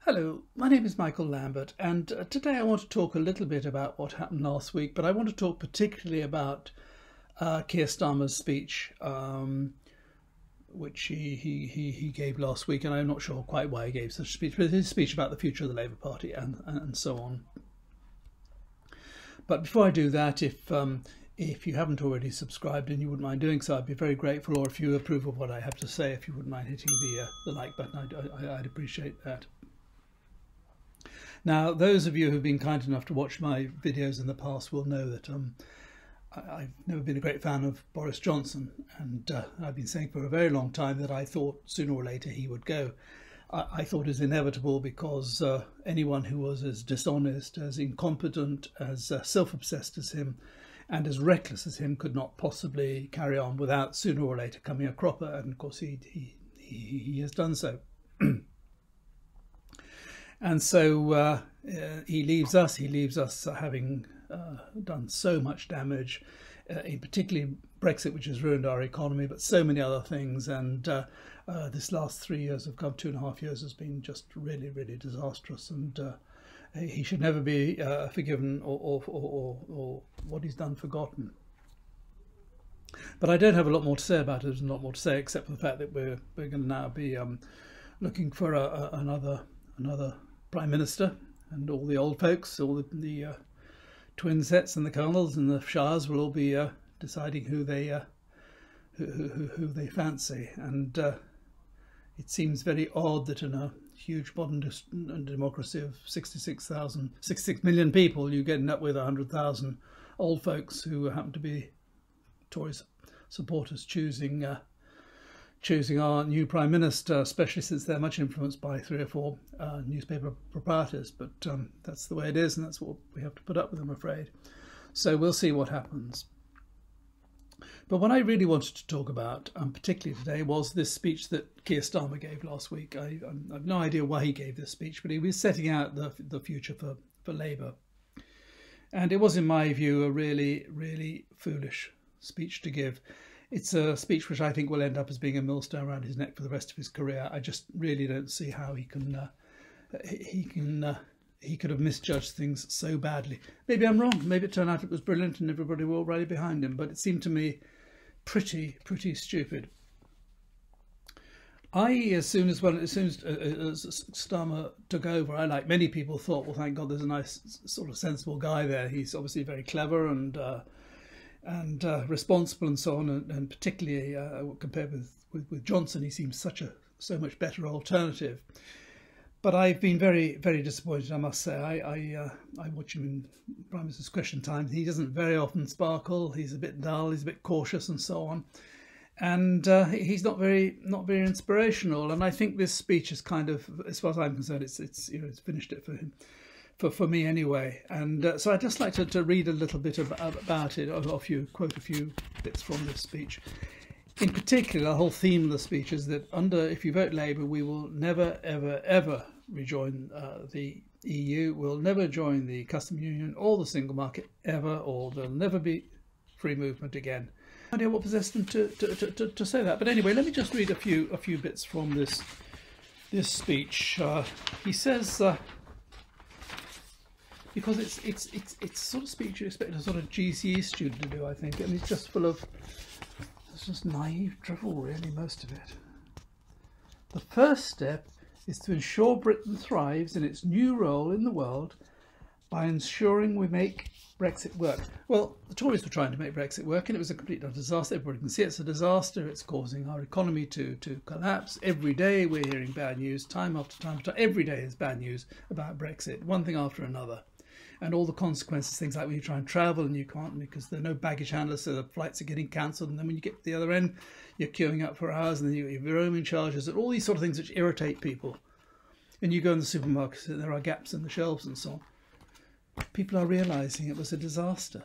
Hello, my name is Michael Lambert, and today I want to talk a little bit about what happened last week, but I want to talk particularly about Keir Starmer's speech, which he gave last week, and I'm not sure quite why he gave such a speech, but his speech about the future of the Labour Party and so on. But before I do that, if you haven't already subscribed and you wouldn't mind doing so, I'd be very grateful, or if you approve of what I have to say, if you wouldn't mind hitting the like button, I'd appreciate that. Now, those of you who've been kind enough to watch my videos in the past will know that I've never been a great fan of Boris Johnson, and I've been saying for a very long time that I thought sooner or later he would go. I thought it was inevitable because anyone who was as dishonest, as incompetent, as self-obsessed as him and as reckless as him could not possibly carry on without sooner or later coming a cropper, and of course he has done so. And so he leaves us having done so much damage, in particularly Brexit, which has ruined our economy, but so many other things. And this last 3 years, 2.5 years, has been just really, really disastrous. And he should never be forgiven or what he's done forgotten. But I don't have a lot more to say about it. There's a lot more to say, except for the fact that we're going to now be looking for another Prime Minister, and all the old folks, all the twin sets and the colonels and the shires will all be deciding who they fancy. And it seems very odd that in a huge modern democracy of 66 million people, you end up with 100,000 old folks who happen to be Tory supporters choosing our new Prime Minister, especially since they're much influenced by 3 or 4 newspaper proprietors. But that's the way it is, and that's what we have to put up with, I'm afraid. So we'll see what happens. But what I really wanted to talk about, particularly today, was this speech that Keir Starmer gave last week. I have no idea why he gave this speech, but he was setting out the future for Labour. And it was, in my view, a really, really foolish speech to give. It's a speech which I think will end up as being a millstone around his neck for the rest of his career. I just really don't see how he could have misjudged things so badly. Maybe I'm wrong. Maybe it turned out it was brilliant and everybody will rally behind him. But it seemed to me pretty stupid. As soon as Starmer took over, I, like many people, thought, well, thank God, there's a nice sort of sensible guy there. He's obviously very clever and responsible and so on, and particularly compared with Johnson, he seems so much better alternative. But I've been very, very disappointed, I must say. I watch him in Prime Minister's Question Time. He doesn't very often sparkle. He's a bit dull. He's a bit cautious and so on, and he's not very inspirational. And I think this speech is kind of, as far as I'm concerned, it's finished it for him. For me anyway, and so I'd just like to read a little bit about it, quote a few bits from this speech. In particular, the whole theme of the speech is that if you vote Labour, we will never, ever, ever rejoin the EU. We'll never join the Customs Union or the single market ever, or there'll never be free movement again. I don't know what possessed them to say that, but anyway, let me just read a few bits from this speech. He says. Because it's sort of speech you expect a sort of GCE student to do, I think, and it's just it's just naive drivel, really, most of it. The first step is to ensure Britain thrives in its new role in the world by ensuring we make Brexit work. Well, the Tories were trying to make Brexit work, and it was a complete disaster. Everybody can see it's a disaster. It's causing our economy to collapse. Every day we're hearing bad news, time after time after time. Every day is bad news about Brexit, one thing after another. And all the consequences, things like when you try and travel and you can't because there are no baggage handlers, so the flights are getting cancelled, and then when you get to the other end, you're queuing up for hours, and then you have your roaming charges, and all these sort of things which irritate people. And you go in the supermarket, and there are gaps in the shelves and so on. People are realising it was a disaster.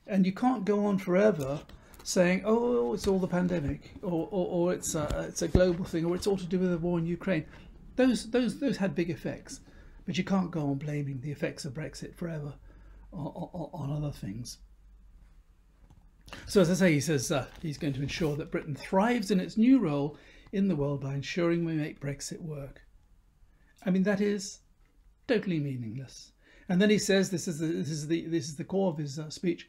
And you can't go on forever saying, oh, it's all the pandemic, or it's a global thing, or it's all to do with the war in Ukraine. Those had big effects. But you can't go on blaming the effects of Brexit forever on other things. So as I say, he says he's going to ensure that Britain thrives in its new role in the world by ensuring we make Brexit work. I mean, that is totally meaningless. And then he says, this is the core of his speech.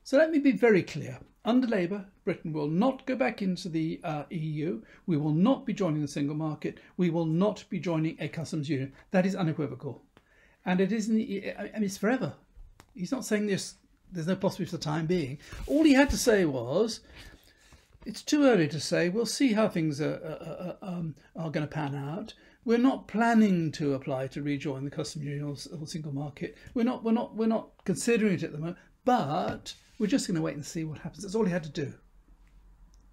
So let me be very clear. Under Labour, Britain will not go back into the EU. We will not be joining the single market. We will not be joining a customs union. That is unequivocal. And it isn't, I mean, it's forever. He's not saying this, there's no possibility for the time being. All he had to say was, it's too early to say. We'll see how things are going to pan out. We're not planning to apply to rejoin the customs union or single market. We're not considering it at the moment. But we're just going to wait and see what happens. That's all he had to do.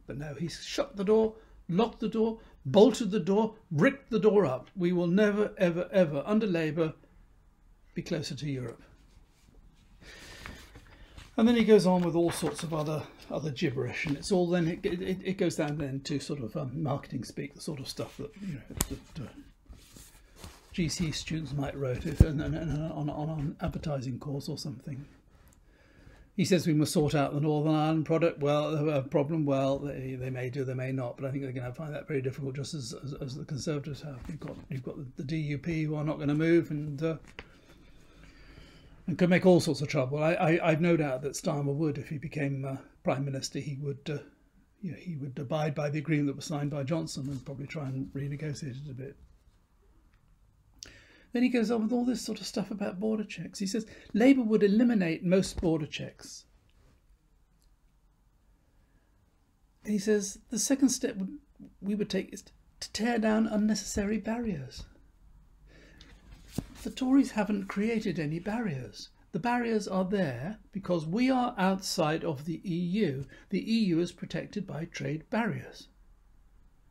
But no, he's shut the door, locked the door, bolted the door, ripped the door up. We will never, ever, ever, under Labour, be closer to Europe. And then he goes on with all sorts of other gibberish, and it's all then it goes down then to sort of marketing speak, the sort of stuff that that GC students might write it on an advertising course or something. He says we must sort out the Northern Ireland problem. Well, they may do, they may not, but I think they're going to find that very difficult, just as the Conservatives have. You've got the DUP who are not going to move and could make all sorts of trouble. I've no doubt that Starmer would, if he became Prime Minister, he would abide by the agreement that was signed by Johnson and probably try and renegotiate it a bit. Then he goes on with all this sort of stuff about border checks. He says Labour would eliminate most border checks. And he says the second step we would take is to tear down unnecessary barriers. The Tories haven't created any barriers. The barriers are there because we are outside of the EU. The EU is protected by trade barriers.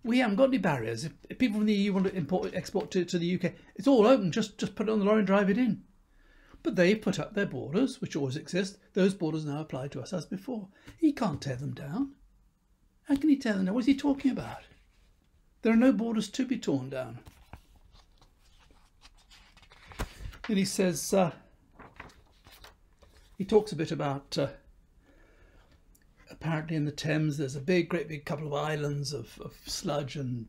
We haven't got any barriers. If people from the EU want to export to the UK, it's all open. Just put it on the lorry and drive it in. But they've put up their borders, which always exist. Those borders now apply to us as before. He can't tear them down. How can he tear them down? What is he talking about? There are no borders to be torn down. Then he says, he talks a bit about, apparently in the Thames there's a great big couple of islands of sludge and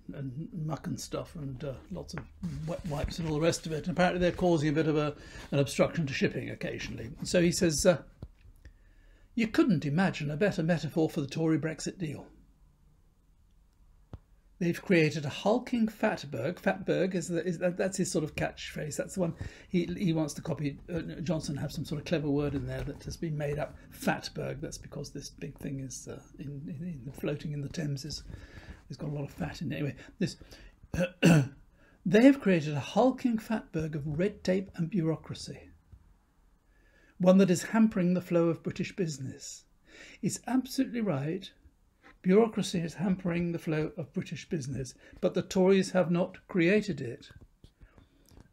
muck and stuff and lots of wet wipes and all the rest of it. And apparently they're causing a bit of an obstruction to shipping occasionally. And so he says, you couldn't imagine a better metaphor for the Tory Brexit deal. They've created a hulking fatberg. Fatberg that's his sort of catchphrase. That's the one he wants to copy. Johnson have some sort of clever word in there that has been made up. Fatberg. That's because this big thing is floating in the Thames. It's got a lot of fat in it. Anyway, this they have created a hulking fatberg of red tape and bureaucracy. One that is hampering the flow of British business. It's absolutely right. Bureaucracy is hampering the flow of British business, but the Tories have not created it.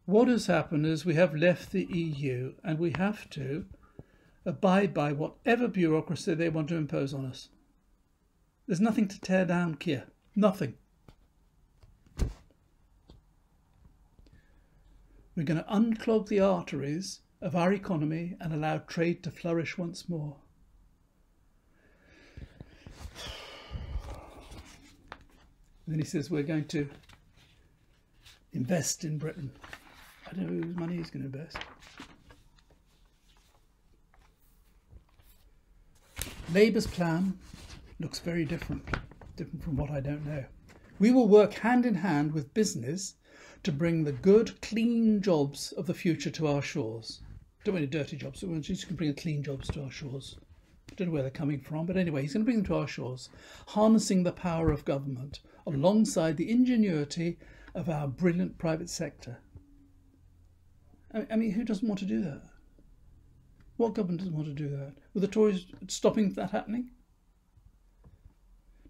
What has happened is we have left the EU and we have to abide by whatever bureaucracy they want to impose on us. There's nothing to tear down, Keir. Nothing. We're going to unclog the arteries of our economy and allow trade to flourish once more. And then he says we're going to invest in Britain. I don't know whose money he's going to invest. Labour's plan looks very different from what I don't know. We will work hand in hand with business to bring the good, clean jobs of the future to our shores. Don't want any dirty jobs, we just can bring clean jobs to our shores. I don't know where they're coming from, but anyway, he's going to bring them to our shores, harnessing the power of government alongside the ingenuity of our brilliant private sector. I mean, who doesn't want to do that? What government doesn't want to do that? Were the Tories stopping that happening?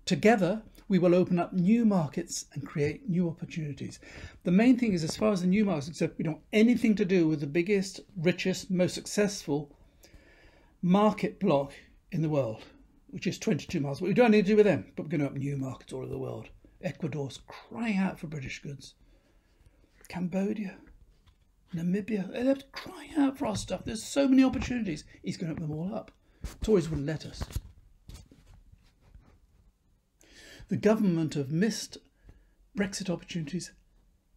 Together, we will open up new markets and create new opportunities. The main thing is, as far as the new markets are concerned, we don't want anything to do with the biggest, richest, most successful market block in the world, which is 22 miles. We don't need to do with them, but we're going to open new markets all over the world. Ecuador's crying out for British goods. Cambodia, Namibia, they're crying out for our stuff. There's so many opportunities. He's going to open them all up. Tories wouldn't let us. The government have missed Brexit opportunities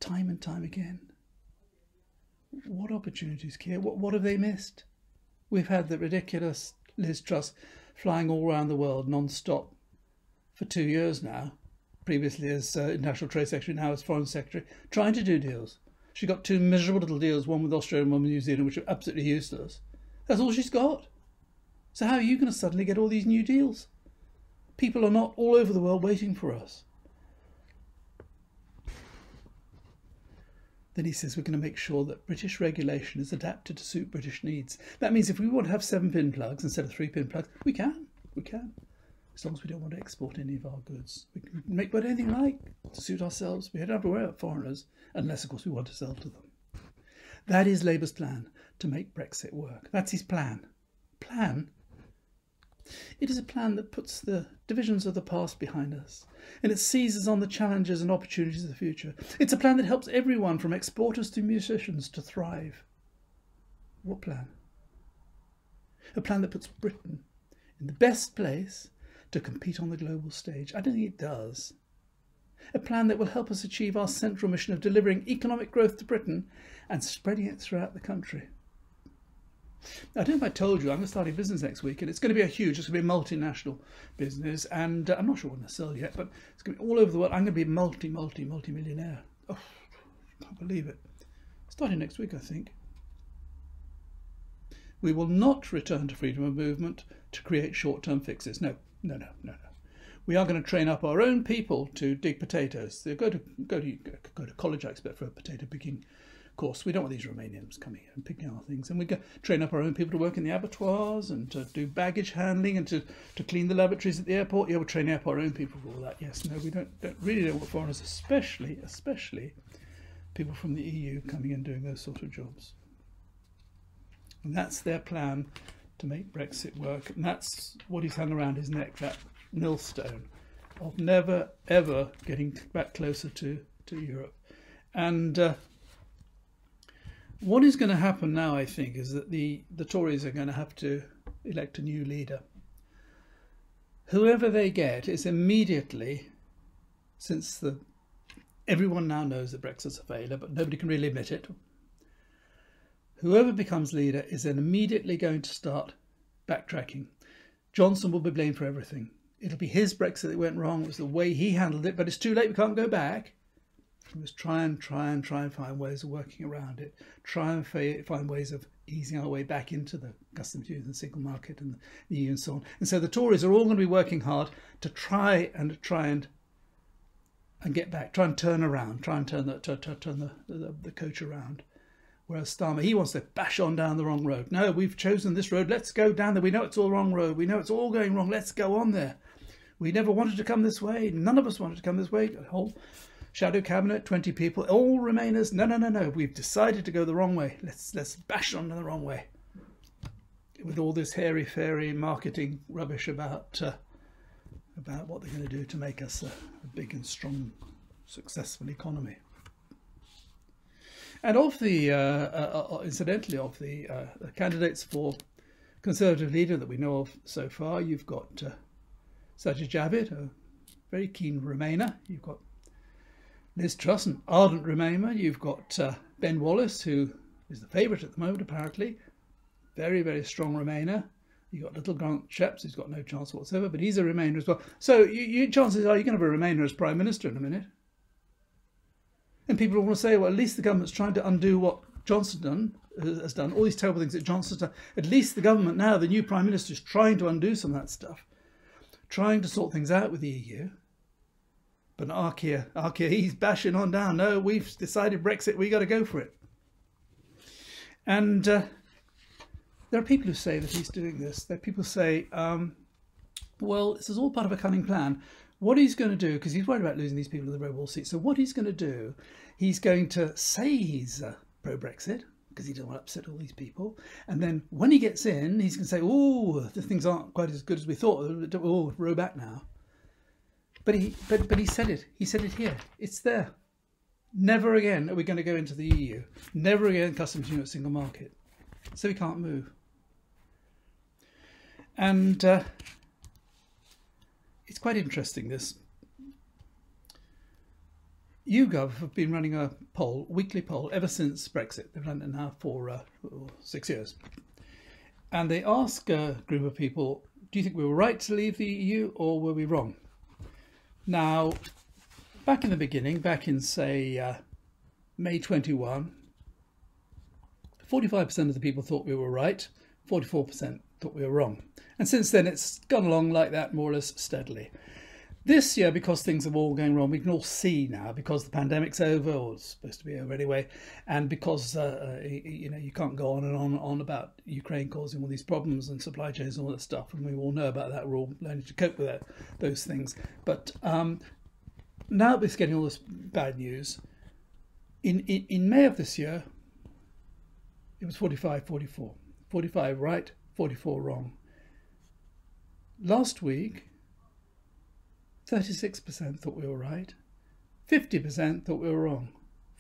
time and time again. What opportunities, Keir? What have they missed? We've had the ridiculous Liz Truss flying all around the world non-stop for 2 years now, previously as International Trade Secretary, now as Foreign Secretary, trying to do deals. She got 2 miserable little deals, one with Australia and one with New Zealand, which are absolutely useless. That's all she's got. So how are you going to suddenly get all these new deals? People are not all over the world waiting for us. Then he says we're going to make sure that British regulation is adapted to suit British needs. That means if we want to have 7-pin plugs instead of 3-pin plugs, we can. We can. As long as we don't want to export any of our goods. We can make what anything like to suit ourselves. We don't have to worry about foreigners, unless, of course, we want to sell to them. That is Labour's plan to make Brexit work. That's his plan. Plan? It is a plan that puts the divisions of the past behind us, and it seizes on the challenges and opportunities of the future. It's a plan that helps everyone from exporters to musicians to thrive. What plan? A plan that puts Britain in the best place to compete on the global stage. I don't think it does. A plan that will help us achieve our central mission of delivering economic growth to Britain and spreading it throughout the country. I don't know if I told you, I'm going to start a business next week, and it's going to be it's going to be a multinational business, and I'm not sure what I'm going to sell yet, but it's going to be all over the world. I'm going to be a multi-millionaire. Oh, I can't believe it. Starting next week, I think. We will not return to freedom of movement to create short-term fixes. No. We are going to train up our own people to dig potatoes. They go to college, I expect, for a potato picking course. We don't want these Romanians coming here and picking our things. And we go train up our own people to work in the abattoirs and to do baggage handling and to clean the lavatories at the airport. Yeah, we're training up our own people for all that. Yes, no, we really don't want foreigners, especially people from the EU coming and doing those sort of jobs. And that's their plan to make Brexit work. And that's what he's hung around his neck, that millstone of never, ever getting back closer to Europe. And what is going to happen now, I think, is that the Tories are going to have to elect a new leader. Whoever they get is immediately, since everyone now knows that Brexit's a failure, but nobody can really admit it, whoever becomes leader is then immediately going to start backtracking. Johnson will be blamed for everything. It'll be his Brexit that went wrong. It was the way he handled it, but it's too late. We can't go back. We must try and find ways of working around it. Try and find ways of easing our way back into the customs union and single market and the EU and so on. And so the Tories are all going to be working hard to try and get back, try and turn around, turn the coach around. Whereas Starmer, he wants to bash on down the wrong road. No, we've chosen this road. Let's go down there. We know it's all wrong road. We know it's all going wrong. Let's go on there. We never wanted to come this way. None of us wanted to come this way. The whole shadow cabinet, 20 people, all Remainers. No. We've decided to go the wrong way. Let's bash on the wrong way. With all this hairy-fairy marketing rubbish about what they're going to do to make us a big and strong, successful economy. And of the, incidentally, of the candidates for Conservative leader that we know of so far, you've got Sajid Javid, a very keen Remainer. You've got Liz Truss, an ardent Remainer. You've got Ben Wallace, who is the favourite at the moment, apparently. Very, very strong Remainer. You've got little Grant Shapps, who's got no chance whatsoever, but he's a Remainer as well. So chances are you're going to have a Remainer as Prime Minister in a minute. And people want to say, well, at least the government's trying to undo what Johnson has done, all these terrible things that Johnson's done. At least the government now, the new Prime Minister, is trying to undo some of that stuff, trying to sort things out with the EU. But Keir, he's bashing on down. No, we've decided Brexit, we got to go for it. And there are people who say that he's doing this. There are people who say, well, this is all part of a cunning plan. What he's going to do, because he's worried about losing these people in the Red Wall seat, so what he's going to do, he's going to say he's pro-Brexit, because he doesn't want to upset all these people. And then when he gets in, he's going to say, oh, the things aren't quite as good as we thought. Oh, row back now. But he said it. He said it here. It's there. Never again are we going to go into the EU. Never again customs union single market. So he can't move. And it's quite interesting, this. YouGov have been running a poll, weekly poll, ever since Brexit. They've run it now for 6 years. And they ask a group of people, do you think we were right to leave the EU or were we wrong? Now, back in the beginning, back in, say, May 21, 45% of the people thought we were right, 44% thought we were wrong. And since then, it's gone along like that, more or less steadily. This year, because things are all going wrong, we can all see now, because the pandemic's over, or it's supposed to be over anyway, and because you can't go on and on about Ukraine causing all these problems and supply chains and all that stuff, and we all know about that. We're all learning to cope with those things. But now it's getting all this bad news. In May of this year, it was 45-44. 45 right, 44 wrong. Last week, 36% thought we were right, 50% thought we were wrong,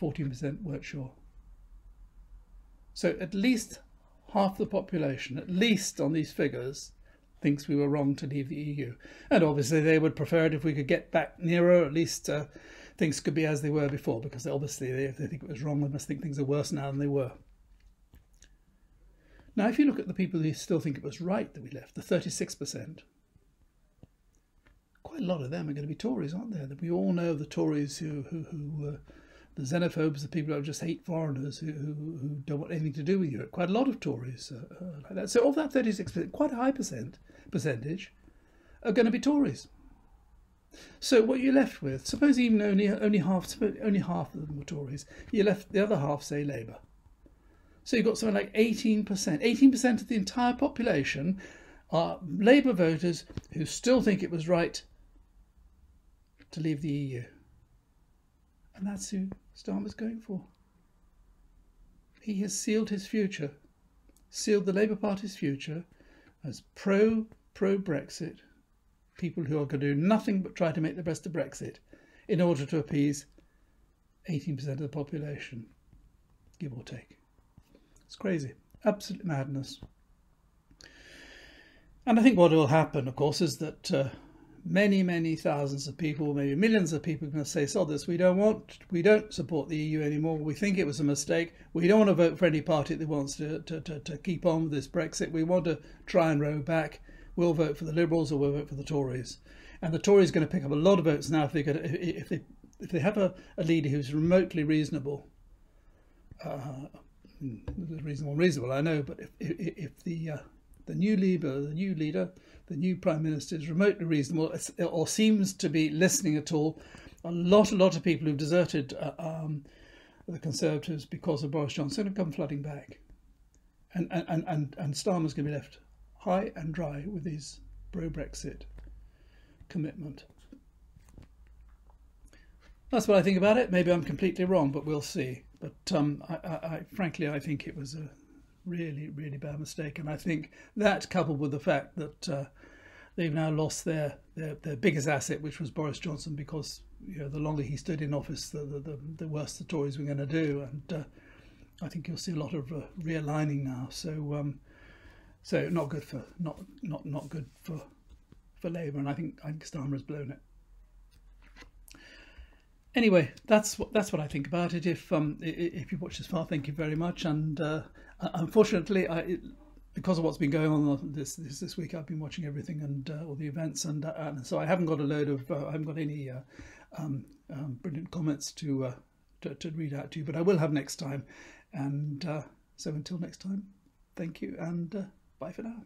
14% weren't sure. So at least half the population, at least on these figures, thinks we were wrong to leave the EU. And obviously they would prefer it if we could get back nearer, at least things could be as they were before, because obviously if they think it was wrong, they must think things are worse now than they were. Now, if you look at the people who still think it was right that we left, the 36%, quite a lot of them are going to be Tories, aren't there? We all know the Tories who the xenophobes, the people who just hate foreigners, who don't want anything to do with Europe. Quite a lot of Tories like that. So of that 36%, quite a high percentage are going to be Tories. So what you're left with, suppose even only half of them were Tories, you left the other half, say, Labour. So you've got something like 18%. 18% of the entire population are Labour voters who still think it was right to leave the EU. And that's who Starmer's going for. He has sealed his future, sealed the Labour Party's future as pro-Brexit, people who are going to do nothing but try to make the best of Brexit in order to appease 18% of the population, give or take. It's crazy, absolute madness. And I think what will happen, of course, is that many thousands of people, maybe millions of people, are going to say, "Sod this, we don't support the EU anymore. We think it was a mistake. We don't want to vote for any party that wants to keep on with this Brexit. We want to try and row back. We'll vote for the Liberals or we'll vote for the Tories." And the Tories are going to pick up a lot of votes now if they have a leader who's remotely reasonable. Reasonable, I know, but if the new leader, the new Prime Minister is remotely reasonable or seems to be listening at all, a lot of people who've deserted the Conservatives because of Boris Johnson have come flooding back, and Starmer's going to be left high and dry with his pro-Brexit commitment. That's what I think about it. Maybe I'm completely wrong, but we'll see. But frankly, I think it was a really bad mistake, and I think that, coupled with the fact that they've now lost their biggest asset, which was Boris Johnson, because the longer he stood in office, the worse the Tories were going to do, and I think you'll see a lot of realigning now. So not good for not good for Labour, and I think Starmer has blown it. Anyway, that's what I think about it. If you watched this far, thank you very much. And unfortunately, because of what's been going on this week, I've been watching everything and all the events, and so I haven't got I haven't got any brilliant comments to read out to you, but I will have next time. And so until next time, thank you, and bye for now.